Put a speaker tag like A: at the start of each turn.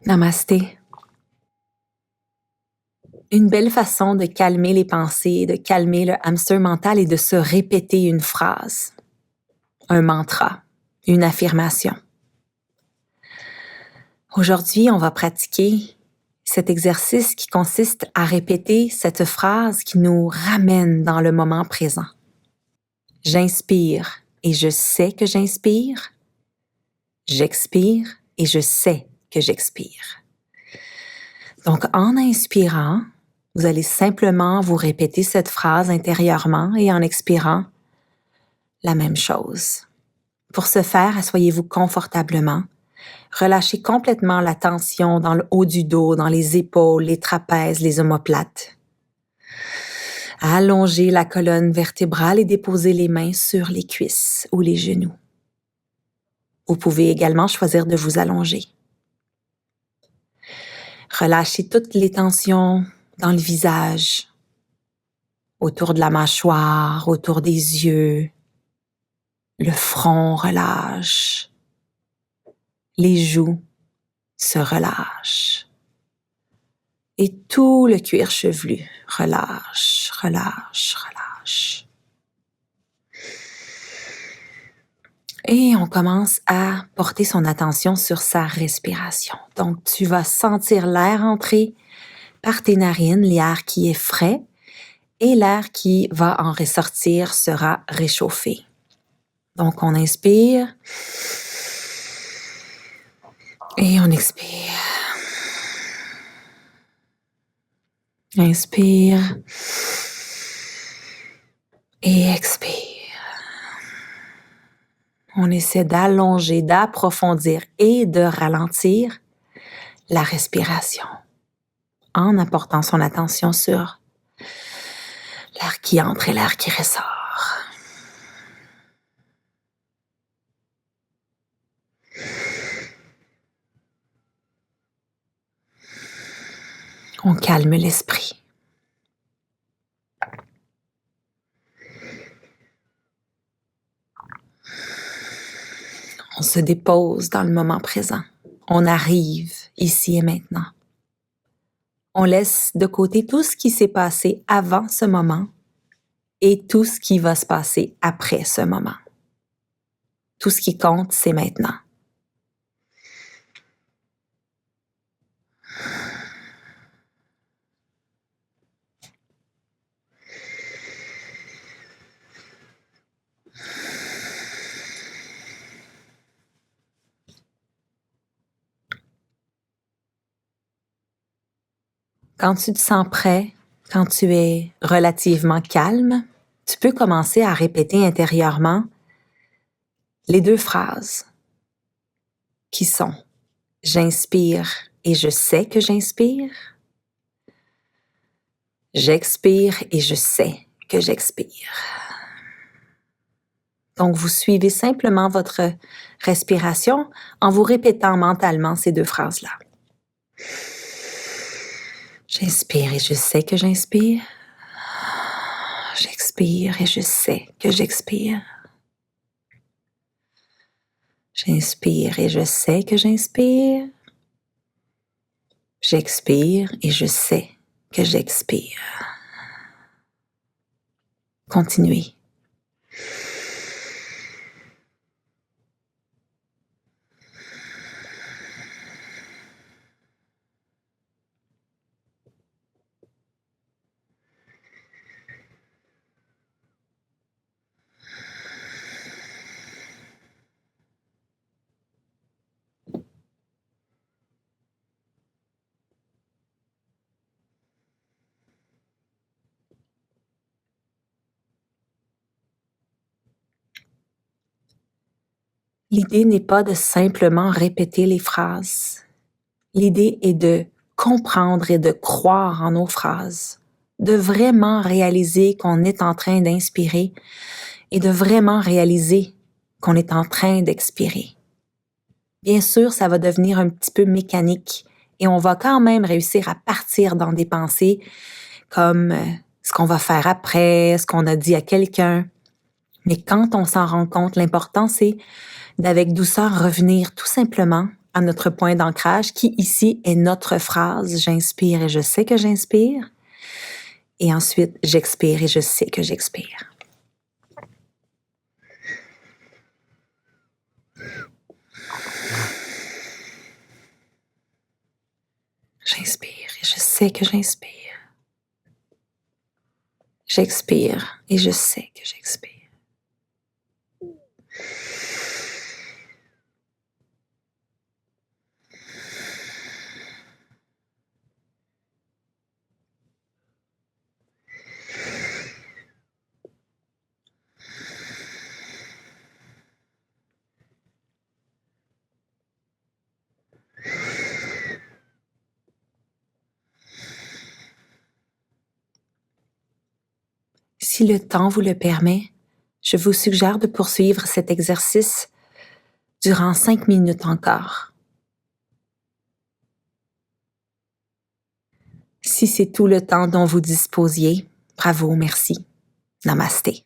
A: Namasté. Une belle façon de calmer les pensées, de calmer le hamster mental est de se répéter une phrase, un mantra, une affirmation. Aujourd'hui, on va pratiquer cet exercice qui consiste à répéter cette phrase qui nous ramène dans le moment présent. J'inspire et je sais que j'inspire. J'expire et je sais que j'expire. Donc, en inspirant, vous allez simplement vous répéter cette phrase intérieurement et en expirant, la même chose. Pour ce faire, asseyez-vous confortablement. Relâchez complètement la tension dans le haut du dos, dans les épaules, les trapèzes, les omoplates. Allongez la colonne vertébrale et déposez les mains sur les cuisses ou les genoux. Vous pouvez également choisir de vous allonger. Relâchez toutes les tensions dans le visage, autour de la mâchoire, autour des yeux. Le front relâche. Les joues se relâchent. Et tout le cuir chevelu relâche, relâche, relâche. Et on commence à porter son attention sur sa respiration. Donc, tu vas sentir l'air entrer par tes narines, l'air qui est frais, et l'air qui va en ressortir sera réchauffé. Donc, on inspire et on expire. Inspire et expire. On essaie d'allonger, d'approfondir et de ralentir la respiration en apportant son attention sur l'air qui entre et l'air qui ressort. On calme l'esprit. On se dépose dans le moment présent. On arrive ici et maintenant. On laisse de côté tout ce qui s'est passé avant ce moment et tout ce qui va se passer après ce moment. Tout ce qui compte, c'est maintenant. Quand tu te sens prêt, quand tu es relativement calme, tu peux commencer à répéter intérieurement les deux phrases qui sont « J'inspire et je sais que j'inspire ». « J'expire et je sais que j'expire ». Donc, vous suivez simplement votre respiration en vous répétant mentalement ces deux phrases-là. J'inspire et je sais que j'inspire. J'expire et je sais que j'expire. J'inspire et je sais que j'inspire. J'expire et je sais que j'expire. Continuez. L'idée n'est pas de simplement répéter les phrases. L'idée est de comprendre et de croire en nos phrases, de vraiment réaliser qu'on est en train d'inspirer et de vraiment réaliser qu'on est en train d'expirer. Bien sûr, ça va devenir un petit peu mécanique et on va quand même réussir à partir dans des pensées comme ce qu'on va faire après, ce qu'on a dit à quelqu'un. Mais quand on s'en rend compte, l'important c'est d'avec douceur revenir tout simplement à notre point d'ancrage, qui ici est notre phrase. J'inspire et je sais que j'inspire. Et ensuite, j'expire et je sais que j'expire. J'inspire et je sais que j'inspire. J'expire et je sais que j'expire. Si le temps vous le permet, je vous suggère de poursuivre cet exercice durant 5 minutes encore. Si c'est tout le temps dont vous disposiez, bravo, merci. Namasté.